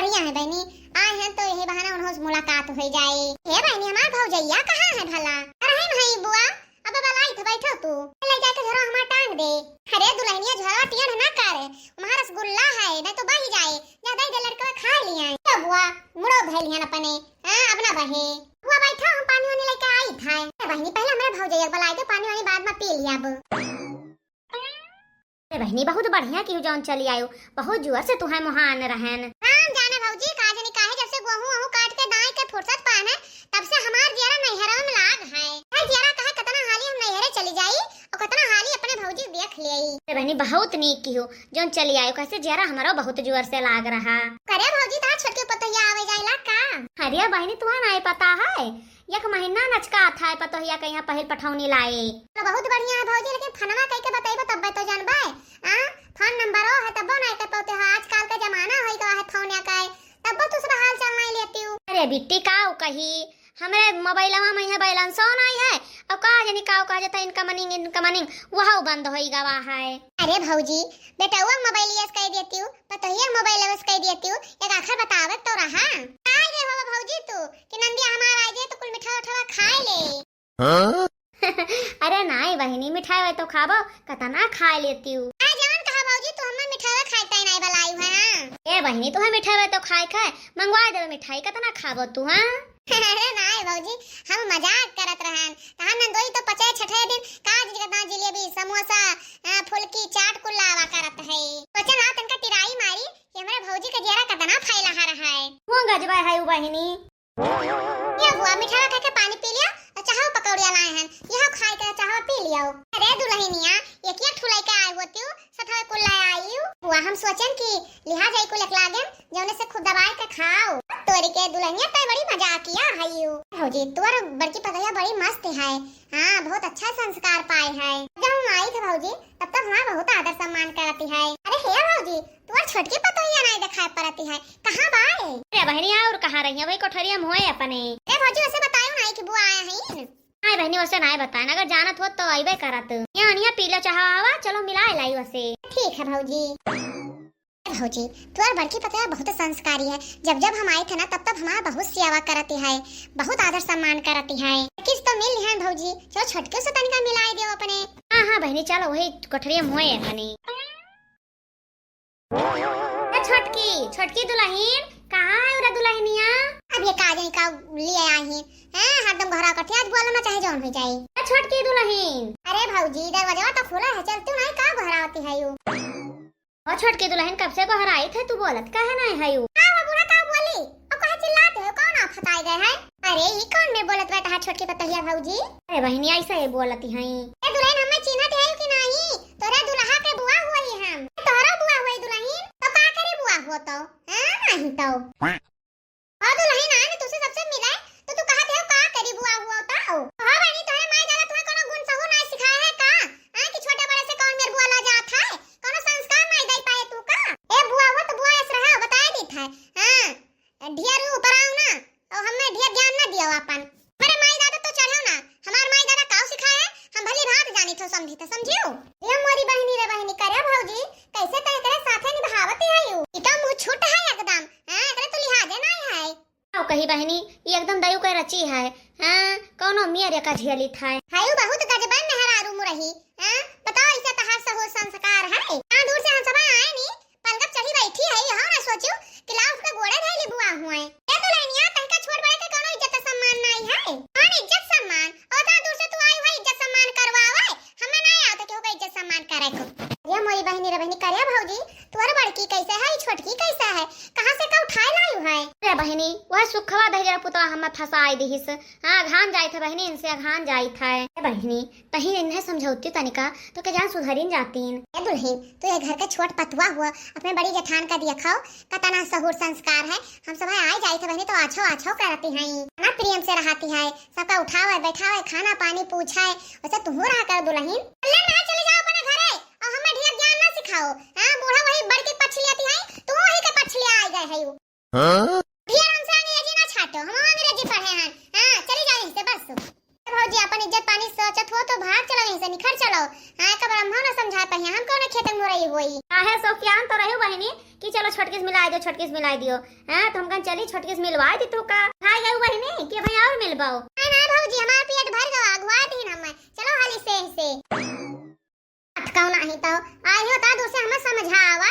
बढ़िया है बहनी, आए हैं तो यही बहाना उन्होंने मुलाकात हो जाए। हे बहनी हमार भौजैया कहाँ है भला? अरे भाई बुआ अब बलाई तो बैठो तू, ले जाके झरो हमार टांग दे। अरे दुल्हनिया झरो टियन ना करे, हमारा रसगुल्ला है नहीं तो बही जाए, ज्यादा ही लड़का खा लिया। क्या बुआ मुड़ो भैलियन अपने, हां अब ना बहे। बुआ बैठो हम पानी वानी लेके आई था। बहनी पहले हमारे भौजैया बलाई के पानी वानी बाद में पी लिया। अब बहनी बहुत बढ़िया की जौन चली आयो, बहुत जोर से तुहे मुहान रहन। राम जाने भौजी काजनी काहे जब से गेहूं काट के दाई के फुर्सत पाने तब से हमार जियारा नैहरा में लाग है। है जियारा कहे कितना हाली हम नैहरे चली जाई और कितना हाली अपने भौजी देख लेई। बहनी बहुत नीक की हो जौन चली आयो, कैसे जियारा हमारा बहुत जोर से लाग रहा। करे भौजी ता छोटके पतैया आवे जाइला का? अरे बहनी तुम्हें नहीं पता है, एक महीना नचका था पतोहिया के यहाँ पहिल पठौनी लाए। तो बहुत बढ़िया है भौजी, लेकिन फनवा कह के बताइबो तब तो जानबे। हां फोन नंबर है तब नहीं कर पाते हो, आजकल का जमाना है का है फोन या का तब तो सब हाल चाल नहीं लेती हूं। अरे बिट्टी काऊ कही हमरे मोबाइलवा में है बैलेंस नहीं है और का जानी काऊ कह जाता इनकमिंग वहां बंद होई गवा है। अरे भौजी बेटा वो मोबाइल यस कह देती हूं, पतोहिया मोबाइल यस कह देती हूं, एक आखिर बतावे तो रहा। काय रे बाबा भौजी तू कि नंदिया हमारा आ जाए तो कुल मिठाई उठावा खा ले। हां अरे नहीं बहनी मिठाई वे तो खाबो कतना खा लेती हूं। आ जान कहा भौजी तू हमें मिठाई खाइता नहीं बलाई है। ए बहनी तू मिठाई वे तो खाए मंगवा दे मिठाई कतना खाबो तू। हां अरे नहीं भौजी हम मजाक करत रहन, कहा नंदोई तो पचे छठे दिन काज जगदा जिलेबी समोसा फुलकी चाट कुल्लावा करत है। बचन आ तनका तिराई मारी कि हमरे भौजी का जेरा कतना फैला रहा है। वो गजबा है उ बहनी ये बुआ मिठाई खा के पानी पी लिया और चाहो पकौड़िया लाए हैं यह खाए के चाहो पी लियो। अरे दुल्हनिया एक एक ठुलाई के आए होती हूं सथवे कुल्ला आई हूं। बुआ हम सोचन कि लिहा जाई को लक लागे जौने से खुद दबाई के खाओ। तोरी के दुल्हनिया तो बड़ी मजाक किया है यू। भौजी तोर बड़की पतैया बड़ी मस्त है। हां बहुत अच्छा संस्कार पाए है। जब हम आई थे भौजी तब तक हमारा बहुत आदर सम्मान करती है। अरे हे भौजी तोर छोटकी पतैया नहीं दिखाई पड़ती है, कहां बाए? अरे बहनिया और कहां रही है भाई कोठरिया में होए अपने। अरे भौजी वैसे बतायो नहीं कि बुआ आया है। हां बहनी वैसे नहीं बताए, अगर जानत हो तो आइबे करत। यहां अनिया पीला चाहवा चलो मिलाए लाई वैसे। ठीक है भौजी। भौजी तोर बड़की पतैया बहुत संस्कारी है, जब जब हम आए थे ना तब हमारा बहुत सेवा करती है, बहुत आदर सम्मान करती है। किस तो मिल है भौजी चलो छोटके से तनिका मिलाए दियो अपने। हां हां बहनी चलो वही कोठरिया में होए अपने। छोटकी दुल्हन कहाँ है उरा दुल्हनिया? अब ये काजनी का लिए आई हैं हरदम घरा कठे आज बोलो ना चाहे जौन हो जाए। छोटकी दुल्हन अरे भौजी दरवाजा तो खुला है चलती नहीं का घरा आती है यू। और छोटकी दुल्हन कब से घर आई थे तू बोलत काहे नहीं है यू? हां वो बुरा का बोली और कहे चिल्लाते हो कौन आप फटाई गए हैं? अरे ई कौन में बोलत बैठा छोटकी पतैया भौजी? अरे बहनी ऐसे ही बोलती हैं। ए दुल्हन हमें चिन्हत है कि नहीं? तोरे दुल्हा के बुआ हुई हम, तोरा बुआ हुई दुल्हन तो का करे बुआ हो तो? हां नहीं तो हां दुल्हन आने तुझसे सबसे मिला तो तू कहते हो का करी बुआ हुआ तो? हां बहनी तोरे माई दादा तुम्हें कोनो गुण सहु नहीं सिखाया है का? हां कि छोटे बड़े से कौन मेरे बुआ ला जात है? कोनो संस्कार नहीं दे पाए तू का? ए बुआ हो तो बुआ ऐसे रहा बता देत है। हां ढेर ऊपर आओ ना और हमें ढेर ज्ञान ना दियो अपन। मेरे माई दादा तो चढ़ो ना, हमार माई दादा का सिखाया है हम भली भांति जानी तो समझी तो समझियो। ये मोरी बहनी रे बहनी करे भौजी कैसे तय करे साथे निभावत है यू। ई तो मुंह छूट है एकदम। हां एकरे तो लिहाजे नहीं है। आओ कही बहनी ये एकदम दयु के रची है। हां कोनो मेरे का झेली था हायू बहुत गजबन मेहरारू मुरही। हां बताओ इसे तहार से हो संस्कार है। हां दूर से हम सब आए नी पलगप चढ़ी बैठी है यहां ना सोचू कि लाओ उसके गोड़े धैली बुआ हुए। ए दुल्हनिया तनका छोड़ बड़े के कोनो इज्जत सम्मान नहीं है। कौन इज्जत सम्मान और ता दूर से तू आई है इज्जत सम्मान करवावे हमें नहीं आवत कि होगा इज्जत सम्मान करे को। ये मोरी बहनी रे बहनी करे भौजी तोर बड़की कैसे है छोटकी कैसे है कहां से का उठाए लायू है? अरे बहनी वह सुखवा दहिरा पुतवा हम फसाई दिहिस। हां घान जाई थे बहनी इनसे घान जाई था। ए बहनी तही इन्हें समझौती तनिका तो के जान सुधरीन जातीन। ए दुल्हन तू ये घर के छोट पतवा हुआ अपने बड़ी जेठान का दिया खाओ कतना सहूर संस्कार है। हम सब आए जाई थे बहनी तो आछो करती हैं ना प्रेम से रहती है, सबका उठावे बैठावे खाना पानी पूछाए वैसे तू रहा कर दुल्हन। अल्लाह ना चले जाओ अपने घरे और हमें ढेर ज्ञान ना सिखाओ। हां बूढ़ा वही बड़ के पछली आती है तू वही के पछली आ गए है यू। हां ढेर हमसे अंग्रेजी ना छाटो हम अंग्रेजी पढ़े हैं। हां चले जाओ इससे बस। भौजी अपन अपन इज्जत पानी सोचत हो तो भाग चलो यहीं से, निखर चलो। हां का ब्रह्मा न समझा पहिया हम कौन खेत में रही होई काहे सो ज्ञान तो रहे बहनी कि चलो छटकिस मिला दो, छटकिस मिला दियो। हां तो हम कन चली छटकिस मिलवा दी तू का हाय है बहनी कि भाई और मिलबाओ। ना भौजी हमार पेट भर गवा अगवा दी हम, चलो हाली से अटकाओ नहीं तो आई हो ता दूर से हम समझावा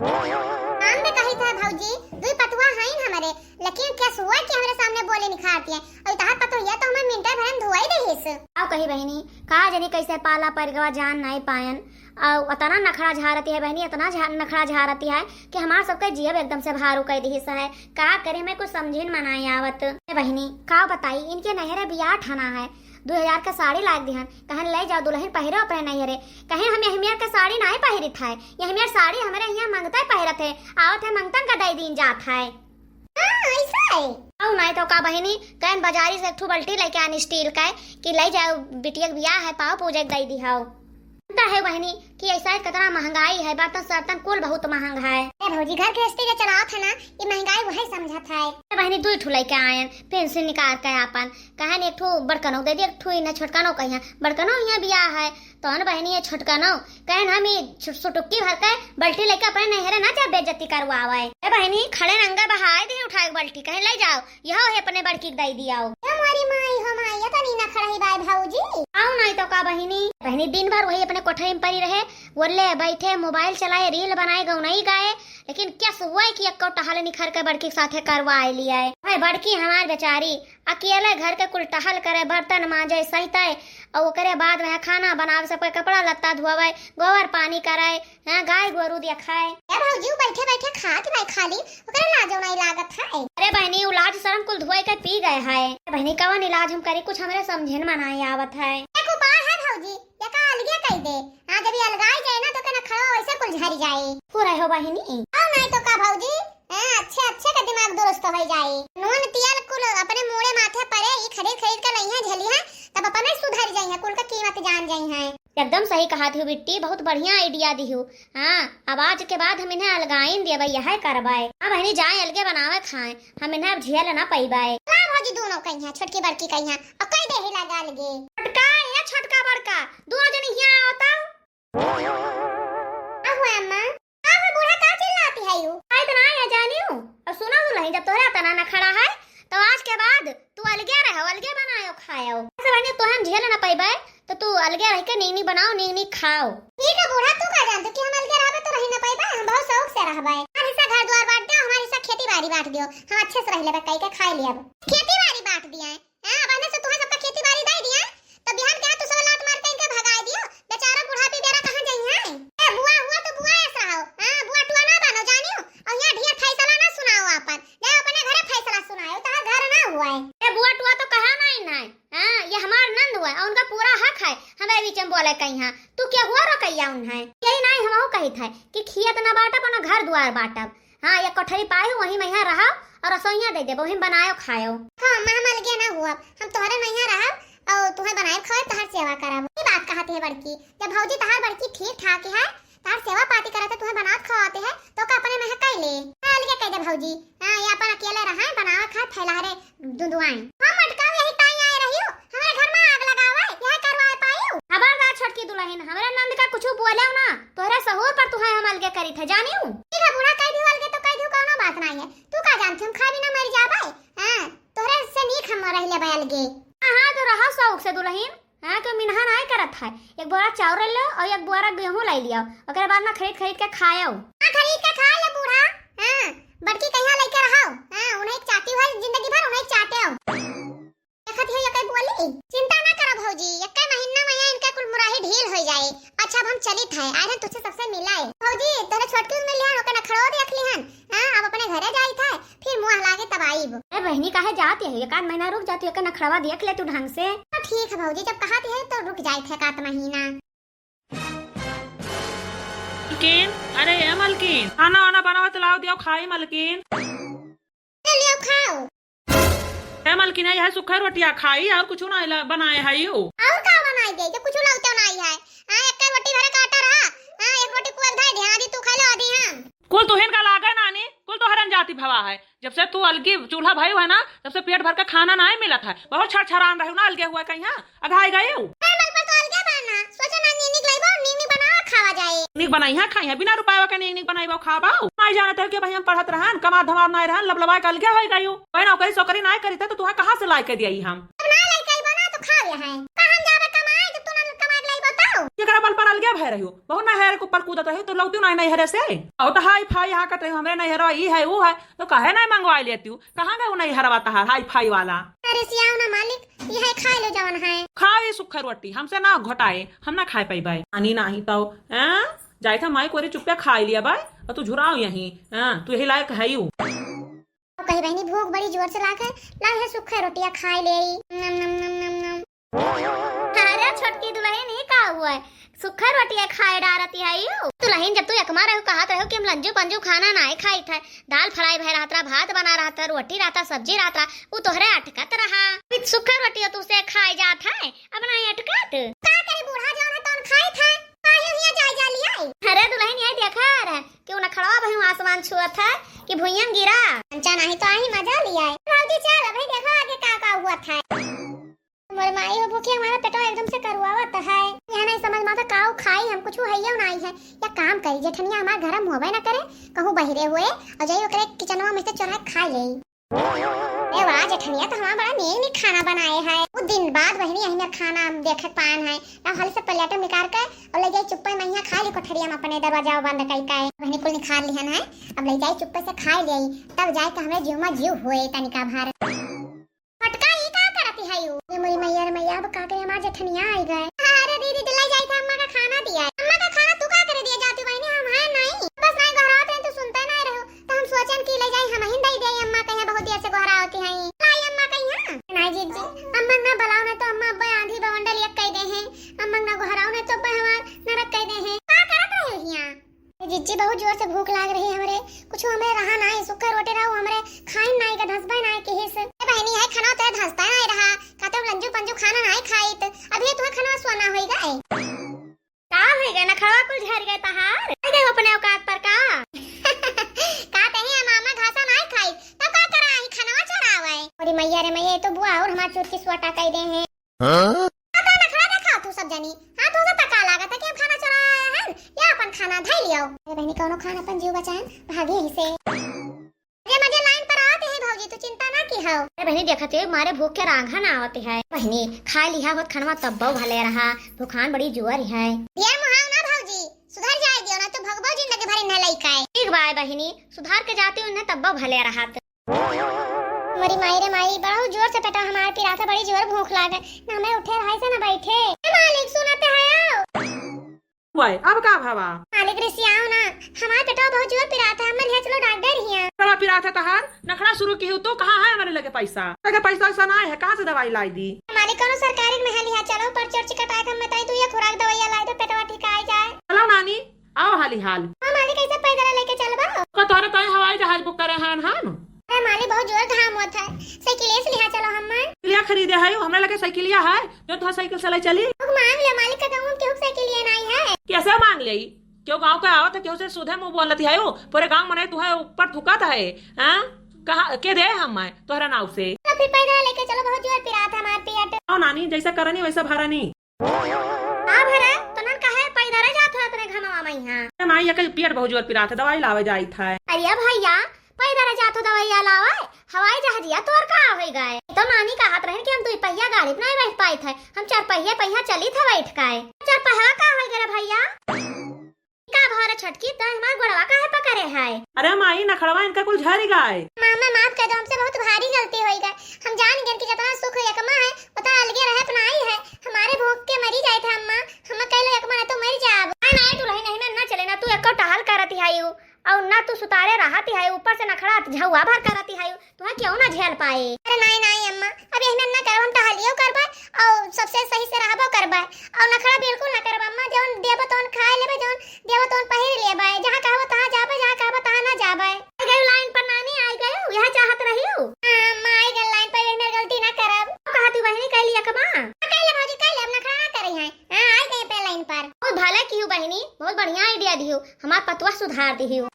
हम भी कही था भौजी दुई पतुआ हैं हमारे, लेकिन क्या हुआ कि हमारे सामने बोले निखारती है और तार पतुआ तो हम मिनटा भर में धोई देहिस। आओ कही बहनी का जनी कैसे पाला परगवा जान नहीं पायन और इतना नखरा झारती है बहनी, इतना नखरा झारती है कि हमार सबके जीव एकदम से भारू कह दिहिस है। का करे मैं कुछ समझिन मनाई आवत बहनी का बताई इनके नहरे बियाह ठाना है 2000 का साड़ी लाग दिहन कहन ले जाओ दुल्हन पहिरो अपने नैहरे कहे हम यहमियर का साड़ी नहीं पहिरी था, यहमियर साड़ी हमारे यहाँ मंगता पहिरत है आवत है मंगतन का दई दिन जात है। ऐसा है औ नहीं तो का बहनी कहन बाजारी से एक ठू बल्टी लेके आन स्टील का कि ले जाओ बिटिया के बियाह है पाओ पूजा दई दिहाओ है बहनी कि ऐसा कितना महंगाई है, बातों सर्तन कुल बहुत महंगा है। भौजी घर गृहस्थी के चलाओ था ना ये महंगाई वही समझा था। बहनी दुई ठू लेके आयन पेंसिल निकाल के अपन कहन एक ठू बड़कनो दे दे, एक ठू इन्हें छोटकनो कहिया बड़कनो यहाँ बियाह है तो न बहनी ये छोटकनो कहन हम ये सुटुक्की भर के बल्टी लेके अपने नहरे ना जा बेइज्जती करवावे। बहनी खड़े नंगा बहाए दे उठाए बल्टी कहन ले जाओ यह है अपने बड़की दई दियाओ। हमारी माई हमाई तो नी ना खड़ाई बाय भौजी आओ नहीं तो का बहनी दिन भर वही अपने कोठरी में पड़ी रहे बोले बैठे मोबाइल चलाए रील बनाए गौ नहीं गाए, लेकिन क्या हुआ कि एक टहल निखर के बड़की साथे करवाए लिया है। भाई बड़की हमार बेचारी अकेले घर के कुल टहल करे बर्तन मांजे सहिते और ओकरे बाद वह खाना बनावे सबके कपड़ा लत्ता धोवे गोबर पानी कराए गाय गोरू दिया खाए। भौजी बैठे बैठे खात भाई खाली ओकरे लाजो नहीं लागत है। अरे बहनी उ लाज शर्म कुल धोए के पी गए है बहनी कवन इलाज हम करी कुछ हमरे समझन मनाई आवत है। एक उपाय है भौजी या का अलगे कह दे हां जब अलगाई जाए ना तो कना खड़ा वैसे कुल झरी जाए पूरा हो बहनी हां नहीं तो का भौजी अच्छे अच्छे का दिमाग दुरुस्त हो जाए। नून तेल कुल अपने मुड़े माथे परे ई खरीद खरीद के लई है झली है तब अपने सुधर जाई है कुल का कीमत जान जाई है। एकदम सही कहा थी बिट्टी बहुत बढ़िया आइडिया दी हो। हाँ अब आज के बाद हम इन्हें अलगाइन दिए भाई यह करवाए। हाँ बहनी जाए अलगे बनावे खाए हम इन्हें अब झेल ना पैबाए। हां भौजी दोनों कहीं है छोटकी बड़की कहीं है और कई दे ही लगा लगे छोटका या छोटका बड़का दोनों जन यहां आता आहो अम्मा आहो बूढ़ा का चिल्लाती है यू आई तो ना या जानियो अब सुनो दुल्हन जब तोहरा तना ना खड़ा है तो आज के बाद तू अलगे रहो अलगे बनायो खाओ ऐसे बहनी तो हम झेल ना पैबाए तो तू अलगे रह के नीनी बनाओ नीनी खाओ। ठीक है बूढ़ा तू का जानत कि हम अलगे रहबे तो रही ना पैबा हम बहुत शौक से रहबे। हमारे हिस्सा घर द्वार बांट दो हमारे हिस्सा खेती बाड़ी बांट दियो हम अच्छे से रह लेबे कई के खाई लिया खेती बाड़ी बांट दिया हां अब से तुम्हें सबका खेती बाड़ी दे दिया तो बिहान के तू सब लात मार के इनके भगा दियो बेचारा बूढ़ा भी बेरा कहां जाई है। ए बुआ हुआ तो बुआ ऐसा हो हां बुआ टुआ ना बनो जानियो और यहां ढेर फैसला ना सुनाओ अपन ले अपने घरे फैसला सुनाओ तो घर ना हुआ है। ए बुआ टुआ तो कहा नहीं हां ये हमार नंद हुआ और उनका पूरा हक है हमें बीच में बोले कहीं हां तू क्या हुआ रकैया उन्हें यही नहीं हमहु कही था कि खियत ना बाटब ना घर द्वार बाटब। हां ये कोठरी पाए वही में यहां रहो और रसोइया दे देबो हम बनायो खायो। हां मां अलगे ना हुआ हम तोहरे में यहां रहब और तुम्हें बनाए खाए तहर सेवा करब। ये बात कहते है बड़की जब भौजी तहर बड़की ठीक ठाक है तहर सेवा पाती करते तुम्हें बनात खवाते है तो का अपने में कह ले अलगे कह दे भौजी हां ये अपन अकेले रहा बनावा खा फैलारे दुदुआई हम अटकाव यही ताई आए रहियो हमारे घर में आग लगावे यह करवाए पायो। खबरदार छोटकी दुल्हन हमरे नंद का कुछ बोले ना तोरे सहूर पर तुहे हम अलगे करी थे जानियो। ठीक है बूढ़ा कह दियो अलगे तो कह दियो कोनो बात नहीं है तू का जानत हम खा भी ना मर जाबे हां तोरे से नीक हम रह लेबे अलगे। हां तो रहा शौक से दुल्हन हां के मिनहा नहीं करत है एक बोरा चावल ले और एक बोरा गेहूं लाई लिया ओकरे बाद में खरीद खरीद के खायो। हां खरीद के खा ले बूढ़ा हां बड़की कहिया लेके रहो हां उन्हें एक चाटी है जिंदगी भर उन्हें चाटे हो देखत है ये कई बोली चिंता ना करो भौजी एक महीना में इनका कुल मुराही ढील हो जाए। अच्छा अब हम चलित है आज तुझसे सबसे मिलाए भौजी तेरे छोटकी में लिया ओकने खड़ो देख लिहन हां अब अपने घरे जाई था फिर मुंह लागे तब आईब। ए बहनी काहे जाती है एक आध महीना रुक जाती है के नखड़वा देख ले तू ढंग से। ठीक है भौजी जब कहती है तो रुक जाए थे एक आध महीना। मलकिन अरे ये मलकिन खाना वाना बनावा तो लाओ दियो खाई मलकिन लियो खाओ। ए मलकिन यह सूखा रोटियां खाई और कुछ ना बनाए है यू और का बनाई दे जो कुछ लाउतो नहीं है हां एक रोटी भरे काटा रहा हां एक रोटी को धाई ध्यान दी तू खा लो आधी हां कुल तुहिन का लागे नानी, कुल तो हरन जाति भवा है। जब से तू अलगी चूल्हा भाई है ना, तब से पेट भर का खाना नहीं मिलत है। बहुत छरछरान रहू ना अलगे हुआ कहीं अघाई गए निक बनाई है खाई है बिना रुपया के निक बनाई खाबा नहीं जानते कि भाई हम पढ़त रहन कमा धमा नहीं रहन लबलबा के अलगे हो गई कोई नौकरी सोकरी नहीं करी तो तुहा कहां से लाई के दिया हम केकरा बल पर अलगे भय रहियो बहुत ना हेर को पर कूदत रहियो तो लौटू नहीं हेरे से और तो हाई फाई यहाँ कत रही हमरे नहीं हेरो ई है वो है तो काहे नहीं मंगवा लेती कहां गए नहीं हरवाता है हाई फाई वाला। अरे सियाओ ना मालिक ये है खा लो जवन है खाए सुखर रोटी हमसे ना घोटाए हम ना खाए पाई बाई आनी नहीं तो जाए था माई कोरे चुप्पे खा लिया बाई और तू झुराओ यहीं तू यही लायक है यू कही बहनी भूख बड़ी जोर से लाके सुखा रोटियां खाई ले नम नम नम नम नम। अरे छोटकी दुल्हन ही का हुआ है सुखा रोटियां खाए डारती है यू दुल्हन जब तू एकमा रहो कहत रहो कि हम लंजू पंजू खाना नहीं खाई था दाल फ्राई भय रहा था भात बना रहा था रोटी रहता सब्जी रहता वो तोहरे अटकत रहा सुखा रोटियां तू से खाए जात है अब नहीं अटकत का करे बूढ़ा जौन है तौन खाई था काहे हिया जाय जा लिया अरे दुल्हन ये देखा रे क्यों न खड़ा भई आसमान छुअत है कि भुइयन गिरा कंचा नहीं तो आई मजा लिया है राउदी चल भाई देखो आगे का हुआ था मोर माई हो भूखी हमारा पेटो एकदम से करवावत है यह नहीं समझ में आता काऊ खाई हम कुछ हैया नहीं है या काम करी जेठनिया हमार घर में होबे ना करे कहूं बहिरे हुए और जाई ओकरे किचनवा में से चोरा खा ले ए वाह जेठनिया तो हमारा बड़ा नीक खाना बनाए है वो दिन बाद बहनी यही में खाना देखे पान है ना हाल से प्लेट में निकाल के और ले जाई चुप्पे मैया खा ली कोठरिया में अपने दरवाजा बंद कई का बहनी कुल निकाल लिहन है अब ले जाई चुप्पे से खा ले तब जाए के हमरे जीव में जीव होए तनिका भार फटका ही का करती है यू ये मोरी मैया अब का करे हमार जेठनिया आई गए अरे दीदी दिलाई जाई था अम्मा का खाना दिया अम्मा का खाना तू का करे दिया जाती बहनी हम है नहीं बस नहीं घर आते हैं तो सुनता नहीं रहो तो हम सोचन कि ले जाई हम ही दे दे अम्मा कहीं बहुत देर से घर आती है लाई अम्मा कहीं नहीं जी जी अम्मा ना बुलाओ ना तो अम्मा बे आंधी बवंडल एक कह दे हैं अम्मा ना घराओ ना तो बे हमार नरक कह दे हैं का करत रहे हिया जिज्जी बहुत जोर से भूख लाग रही है हमरे कुछ हमें रहा नहीं सुखा रोटी रहो हमरे खाई नहीं का धसबे नहीं के हिस बहनी है खाना तो धसता नहीं रहा कातो लंजू पंजू खाना नहीं खाई त अभी तुम्हें खाना सोना होई गए का होई गए ना खावा कुल झर गए तहार आ गए अपने औकात पर का कहते हैं मामा घासा नहीं खाई तब का करा ही खाना चढ़ावे और मैया रे मैया तो बुआ और हमार चोट की स्वाटा कह दे हैं हां आता ना खा देखा तू सब जानी हां तो सब पका लागत है कि खाना चढ़ाया है या अपन खाना धइ लियो बहनी कोनो खाना अपन जीव बचान भागे ही से ये मजे लाइन पर आते हैं भौजी तू चिंता ना की हो अरे बहनी देखते मारे भूख के रांघा ना आते है बहनी खा लिया होत खनवा तब्बो भले रहा भूखान बड़ी जुआर है ये मुहाव ना भौजी सुधर जाए दियो ना तो भगबो जिंदगी भर न लई खाए ठीक बाय बहनी सुधार के जाती उन्हें तब्बो भले रहा मेरी माई रे माई बड़ा जोर से पेटा हमारे पिरा था बड़ी जोर भूख लागे ना मैं उठे रहा से ना बैठे मालिक सुनते है आओ वही अब का भावा मालिक ऋषि आओ ना हमारे पेटा बहुत जोर पिरा था हम ले चलो डॉक्टर हिया बड़ा पिरा था तहार नखड़ा शुरू की हो तो कहां है हमारे लगे पैसा ऐसा ना है कहां से दवाई लाई दी मालिक कोनो सरकारी में लिया चलो पर चर्च कटाए हम बताई तू ये खुराक दवाई लाई तो पेटवा ठीक आ जाए चलो नानी आओ हाली हाल हां मालिक कैसे पैदल लेके चलबा का तोरे तय हवाई जहाज बुक करे हन अरे मालिक बहुत जोर घाम होता है साइकिल से लिया चलो हम लिया खरीदे है हमरा लगे साइकिलिया है जो तो साइकिल से ले चली मांग ले मालिक का गांव के साइकिलिया नहीं है कैसे मांग ले क्यों गांव का आवत है क्यों से सुधे मुंह बोलती है पूरे गांव मने तू है ऊपर थुकात है हां कहां के दे हम तोहरा नाव से तो फिर पैदल लेके चलो बहुत जोर पिरा था हमार पेट आओ नानी जैसा करनी वैसा भरानी हां भरा तो नन कहे पैदल जात हो तने घनवा में यहां माई के पेट बहुत जोर पिरा था दवाई लावे जाई था अरे भैया पैदल जातो दवाई लावे हवाई जहाजिया तोर का होई गए तो नानी का हाथ रहे कि हम 2 पहिया गाड़ी पे नहीं बैठ पाए थे हम 4 पहिया चली था बैठ के 4 पहिया का होई गए भैया का भरा छटकी तो हमार गोड़वा काहे पकड़े है अरे माई नखड़वा इनका कुल झरी गए मामा माफ कर दो हमसे बहुत भारी गलती होई गई हम जान गए कि जितना सुख एकमा है उतना अलगे रहे अपनाई है हमारे भूख के मरी जाए थे अम्मा हम कहले एकमा तो मर जाब नहीं तू रही नहीं ना चले ना तू एको टहल करती है और ना तू सुतारे रहती है ऊपर से नखड़ा झौआ भर करती है तुम्हें क्यों ना झेल पाए अरे नहीं अम्मा अब यही ना करब हम टहलियो करबा और सबसे सही से रहबो करबा और नखड़ा बिल्कुल ना करबा अम्मा जौन देबो तौन खाए लेबे जौन देबो तौन पहिर लेबे जहां कहबो तहां जाबे जहां कहबो तहां ना जाबे आ गए लाइन पर नानी आई गए यह चाहत रही हूं अम्मा आई गए लाइन पर रहने गलती ना करब कहती बहनी कह लिया कमा कहले भौजी कहले अब नखड़ा ना करी है हां आई गए पे लाइन पर बहुत भला की बहनी बहुत बढ़िया आईडिया दियो हमार पतवा सुधार दियो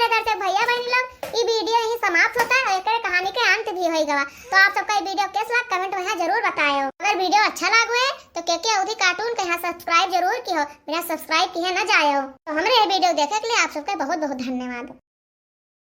है दर्शक भैया बहनी लोग, ये वीडियो यही समाप्त होता है और कहानी के अंत भी हो गवा। तो आप सबका ये वीडियो कैसा लगा कमेंट में यहाँ जरूर बताओ। अगर वीडियो अच्छा लगा है तो के अवधि कार्टून के यहाँ सब्सक्राइब जरूर की हो, बिना सब्सक्राइब किए न जाए हो। तो हमारे ये वीडियो देखे के लिए आप सबका बहुत बहुत धन्यवाद।